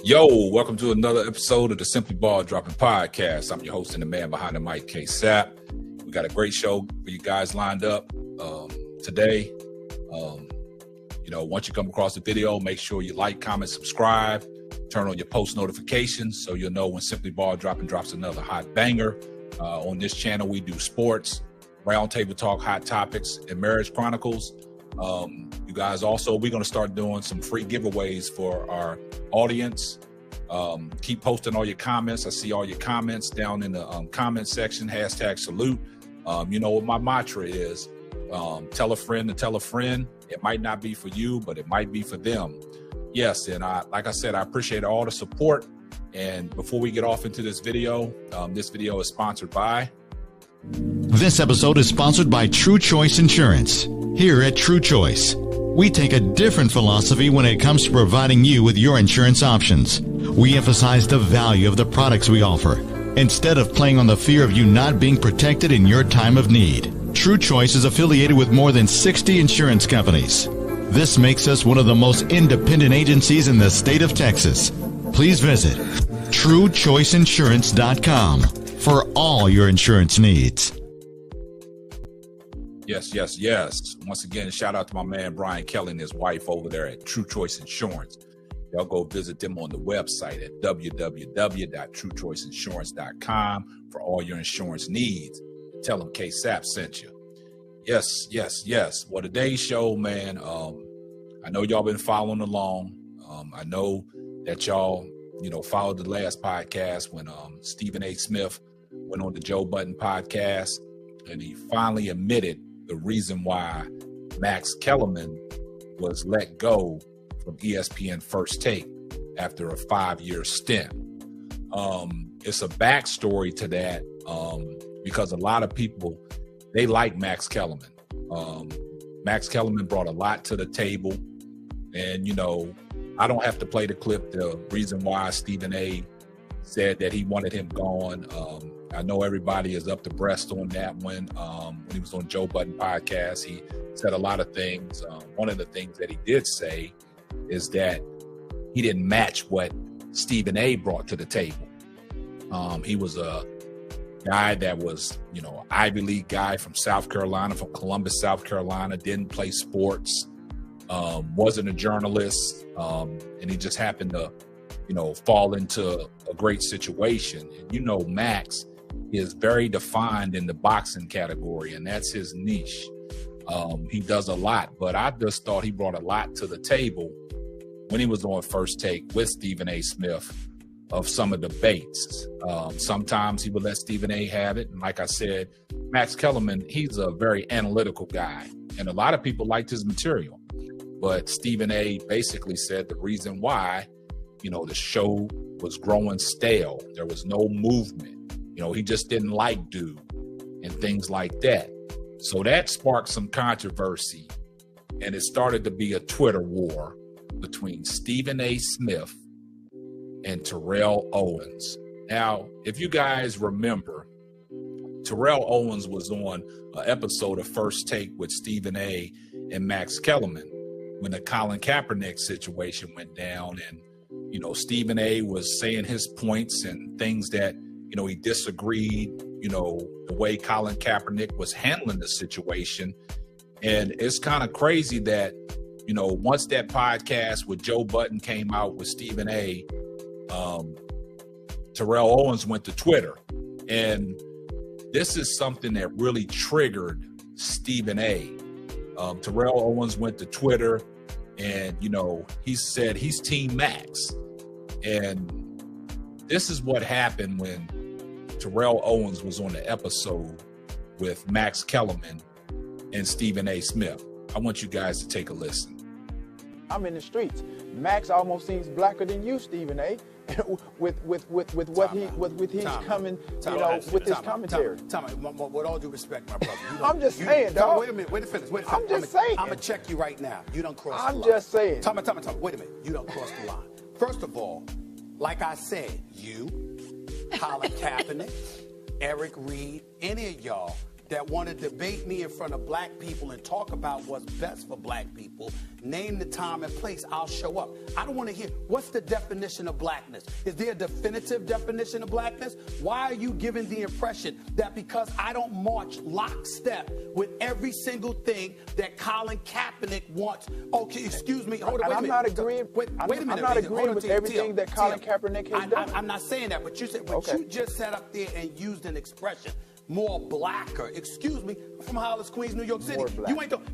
Yo, welcome to another episode of the Simply Ball Dropping Podcast. I'm your host and the man behind the mic, K Sap. We got a great show for you guys lined up today. Once you come across the video, make sure you like, comment, subscribe, turn on your post notifications so you'll know when Simply Ball drops another hot banger. On this channel, we do sports, roundtable talk, hot topics, and marriage chronicles. You guys also, we're going to start doing some free giveaways for our audience. Keep posting all your comments. I see all your comments down in the comment section, #salute. You know what my mantra is, tell a friend to tell a friend. It might not be for you, but it might be for them. Yes, and like I said, I appreciate all the support. And before we get off into this video is sponsored by... This episode is sponsored by True Choice Insurance. Here at True Choice, we take a different philosophy when it comes to providing you with your insurance options. We emphasize the value of the products we offer, instead of playing on the fear of you not being protected in your time of need. True Choice is affiliated with more than 60 insurance companies. This makes us one of the most independent agencies in the state of Texas. Please visit TrueChoiceInsurance.com for all your insurance needs. Yes. Once again, shout out to my man Brian Kelly and his wife over there at True Choice Insurance. Y'all go visit them on the website at www.truechoiceinsurance.com for all your insurance needs. Tell them K-Sap sent you. Yes. Well, today's show, man, I know y'all been following along. I know that y'all, followed the last podcast when Stephen A. Smith went on the Joe Budden podcast, and he finally admitted the reason why Max Kellerman was let go from ESPN First Take after a 5-year stint. It's a backstory to that because a lot of people, they like Max Kellerman. Max Kellerman brought a lot to the table, and I don't have to play the clip, the reason why Stephen A. said that he wanted him gone. I know everybody is up to breast on that one. When he was on Joe Budden podcast, he said a lot of things. One of the things that he did say is that he didn't match what Stephen A. brought to the table. He was a guy that was, Ivy League guy from South Carolina, from Columbus, South Carolina, didn't play sports, wasn't a journalist, and he just happened to fall into a great situation. And Max is very defined in the boxing category, and that's his niche. He does a lot, but I just thought he brought a lot to the table when he was on First Take with Stephen A. Smith of some of the debates. Sometimes he would let Stephen A. have it. And like I said, Max Kellerman, he's a very analytical guy, and a lot of people liked his material. But Stephen A. basically said the reason why the show was growing stale. There was no movement. He just didn't like dude and things like that. So that sparked some controversy, and it started to be a Twitter war between Stephen A. Smith and Terrell Owens. Now, if you guys remember, Terrell Owens was on an episode of First Take with Stephen A. and Max Kellerman when the Colin Kaepernick situation went down, and Stephen A. was saying his points and things that, he disagreed, the way Colin Kaepernick was handling the situation. And it's kind of crazy that, once that podcast with Joe Budden came out with Stephen A., Terrell Owens went to Twitter. And this is something that really triggered Stephen A. Terrell Owens went to Twitter, and, he said he's Team Max. And this is what happened when Terrell Owens was on the episode with Max Kellerman and Stephen A. Smith. I want you guys to take a listen. I'm in the streets. Max almost seems blacker than you, Stephen A. with what he's coming, with his commentary. With all due respect, my brother. I'm just saying, dog. Wait a minute, wait a minute. I'm just saying. I'm going to check you right now. You don't cross the line. I'm just saying. Wait a minute. You don't cross the line. First of all, like I said, you, Colin Kaepernick, Eric Reed, any of y'all that want to debate me in front of black people and talk about what's best for black people, name the time and place, I'll show up. I don't want to hear, what's the definition of blackness? Is there a definitive definition of blackness? Why are you giving the impression that because I don't march lockstep with every single thing that Colin Kaepernick wants? Okay, excuse me. Hold on, wait a minute. I'm not agreeing. Wait a minute. I'm not agreeing with everything that Colin Kaepernick has done. I'm not saying that, but you said, you just sat up there and used an expression, more blacker. Excuse me, from Hollis, Queens, New York City.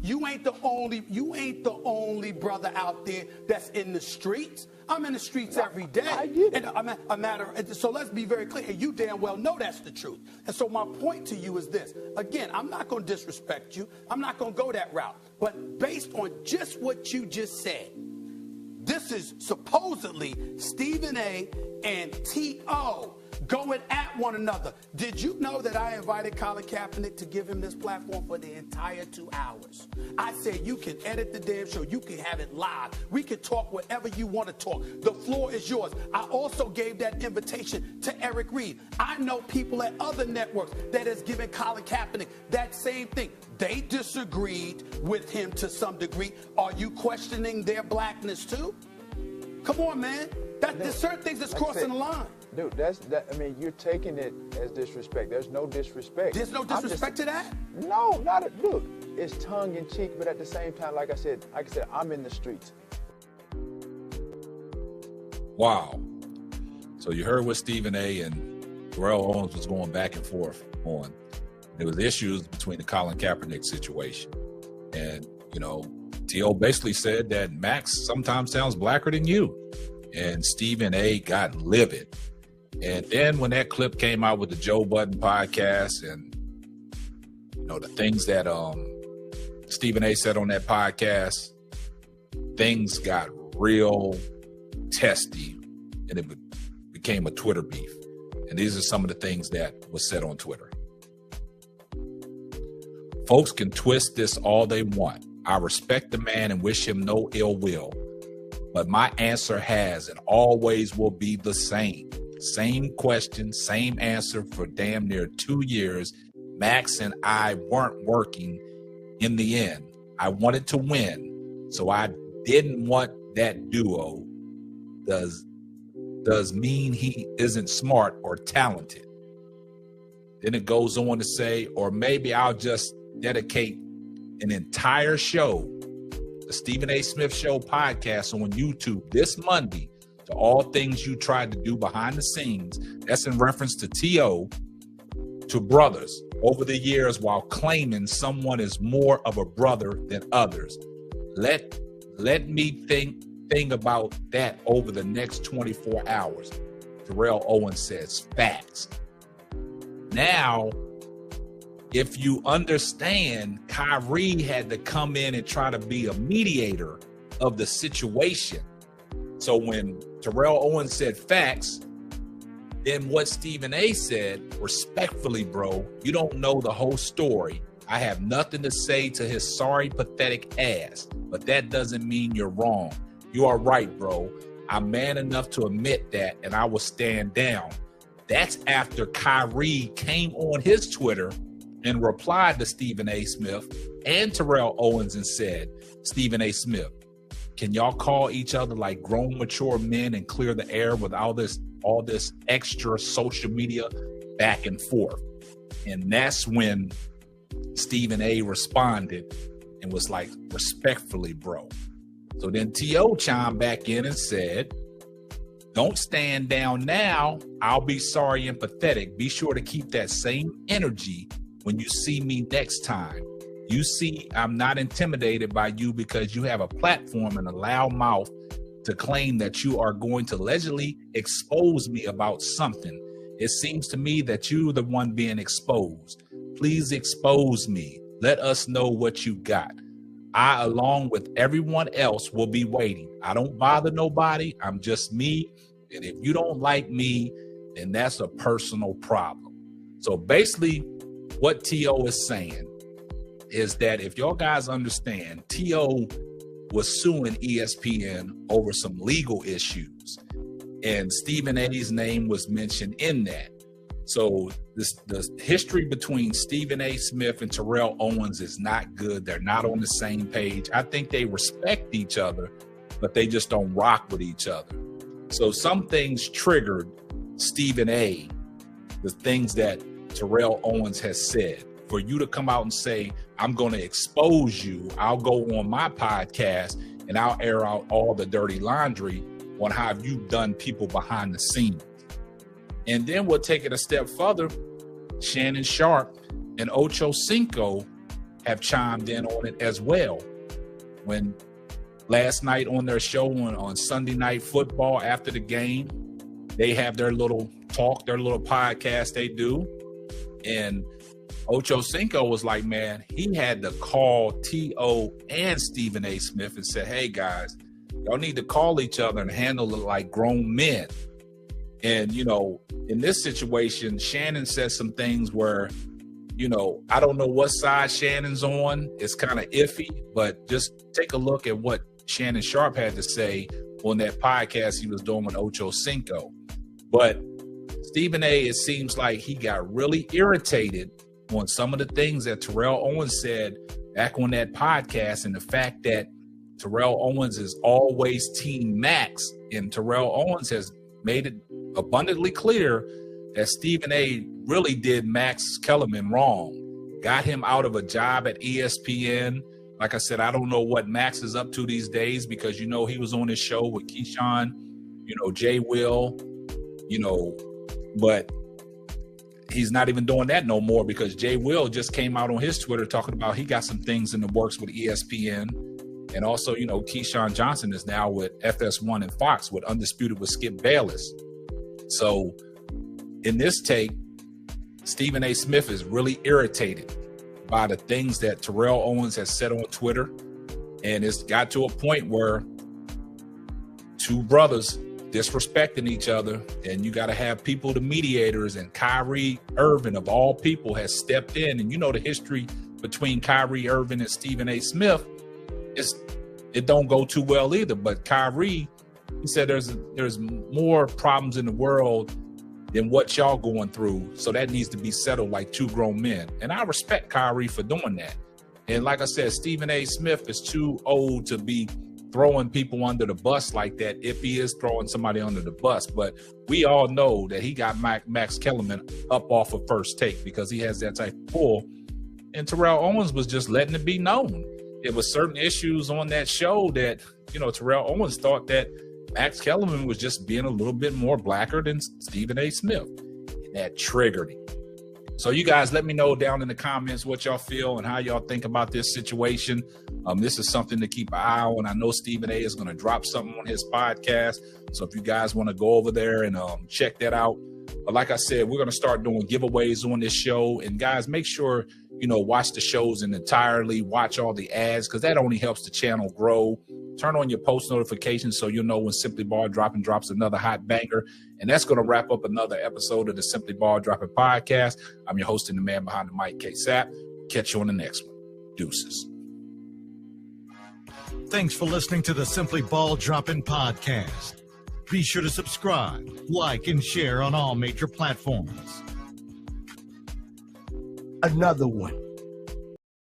You ain't the only brother out there that's in the streets. I'm in the streets every day. I get it. And so let's be very clear. And you damn well know that's the truth. And so my point to you is this. Again, I'm not going to disrespect you. I'm not going to go that route. But based on just what you just said, this is supposedly Stephen A. and T.O. going at one another. Did you know that I invited Colin Kaepernick to give him this platform for the entire 2 hours? I said, you can edit the damn show. You can have it live. We can talk whatever you want to talk. The floor is yours. I also gave that invitation to Eric Reed. I know people at other networks that has given Colin Kaepernick that same thing. They disagreed with him to some degree. Are you questioning their blackness too? Come on, man. There's certain things that's crossing the line. Dude, I mean, you're taking it as disrespect. There's no disrespect. There's no disrespect to that? No, look, it's tongue in cheek, but at the same time, like I said, I'm in the streets. Wow. So you heard what Stephen A. and Terrell Owens was going back and forth on. There was issues between the Colin Kaepernick situation. And, T.O. basically said that Max sometimes sounds blacker than you. And Stephen A. got livid. And then when that clip came out with the Joe Budden podcast and, the things that Stephen A. said on that podcast, things got real testy and it became a Twitter beef. And these are some of the things that was said on Twitter. Folks can twist this all they want. I respect the man and wish him no ill will. But my answer has and always will be the same. Same question, same answer for damn near 2 years. Max and I weren't working in the end. I wanted to win, so I didn't want that duo. Does mean he isn't smart or talented. Then it goes on to say, or maybe I'll just dedicate an entire show, the Stephen A. Smith Show podcast on YouTube this Monday, to all things you tried to do behind the scenes. That's in reference to T.O. to brothers over the years while claiming someone is more of a brother than others. Let me think about that over the next 24 hours. Terrell Owens says facts. Now, if you understand, Kyrie had to come in and try to be a mediator of the situation. So when Terrell Owens said facts, then what Stephen A. said, respectfully, bro, you don't know the whole story. I have nothing to say to his sorry, pathetic ass, but that doesn't mean you're wrong. You are right, bro. I'm man enough to admit that, and I will stand down. That's after Kyrie came on his Twitter and replied to Stephen A. Smith and Terrell Owens and said, Stephen A. Smith, can y'all call each other like grown, mature men and clear the air with all this extra social media back and forth? And that's when Stephen A. responded and was like, respectfully, bro. So then T.O. chimed back in and said, don't stand down now. I'll be sorry and pathetic. Be sure to keep that same energy when you see me next time. You see, I'm not intimidated by you because you have a platform and a loud mouth to claim that you are going to allegedly expose me about something. It seems to me that you're the one being exposed. Please expose me. Let us know what you got. I, along with everyone else, will be waiting. I don't bother nobody. I'm just me. And if you don't like me, then that's a personal problem. So basically, what T.O. is saying is that if y'all guys understand, T.O. was suing ESPN over some legal issues, and Stephen A.'s name was mentioned in that. So the history between Stephen A. Smith and Terrell Owens is not good. They're not on the same page. I think they respect each other, but they just don't rock with each other. So some things triggered Stephen A., the things that Terrell Owens has said. For you to come out and say, I'm going to expose you, I'll go on my podcast and I'll air out all the dirty laundry on how you've done people behind the scenes. And then we'll take it a step further. Shannon Sharpe and Ocho Cinco have chimed in on it as well. When last night on their show on Sunday Night Football after the game, they have their little talk, their little podcast they do. And Ocho Cinco was like, man, he had to call T.O. and Stephen A. Smith and say, hey, guys, y'all need to call each other and handle it like grown men. And, you know, in this situation, Shannon said some things where, you know, I don't know what side Shannon's on. It's kind of iffy, but just take a look at what Shannon Sharpe had to say on that podcast he was doing with Ocho Cinco. But Stephen A., it seems like he got really irritated on some of the things that Terrell Owens said back on that podcast, and the fact that Terrell Owens is always Team Max, and Terrell Owens has made it abundantly clear that Stephen A. really did Max Kellerman wrong, got him out of a job at ESPN. Like I said, I don't know what Max is up to these days, because, you know, he was on his show with Keyshawn, you know, Jay Will, you know, but he's not even doing that no more, because Jay Will just came out on his Twitter talking about he got some things in the works with ESPN. And also, you know, Keyshawn Johnson is now with FS1 and Fox with Undisputed with Skip Bayless. So in this take, Stephen A. Smith is really irritated by the things that Terrell Owens has said on Twitter. And it's got to a point where two brothers disrespecting each other, and you got to have people, the mediators, and Kyrie Irving of all people has stepped in. And you know the history between Kyrie Irving and Stephen A. Smith, it don't go too well either. But Kyrie, he said there's more problems in the world than what y'all going through, so that needs to be settled like two grown men. And I respect Kyrie for doing that. And like I said, Stephen A. Smith is too old to be throwing people under the bus like that, if he is throwing somebody under the bus. But we all know that he got Max Kellerman up off of First Take because he has that type of pull. And Terrell Owens was just letting it be known. It was certain issues on that show that, you know, Terrell Owens thought that Max Kellerman was just being a little bit more blacker than Stephen A. Smith. And that triggered him. So you guys let me know down in the comments what y'all feel and how y'all think about this situation. This is something to keep an eye on. I know Stephen A. is going to drop something on his podcast. So if you guys want to go over there and check that out. But like I said, we're going to start doing giveaways on this show. And guys, make sure, you know, watch the shows in entirely, watch all the ads, because that only helps the channel grow. Turn on your post notifications so you'll know when Simply Ball Dropping drops another hot banger. And that's going to wrap up another episode of the Simply Ball Dropping podcast. I'm your host and the man behind the mic, K-Sap. Catch you on the next one. Deuces. Thanks for listening to the Simply Ball Dropping podcast. Be sure to subscribe, like, and share on all major platforms. Another one.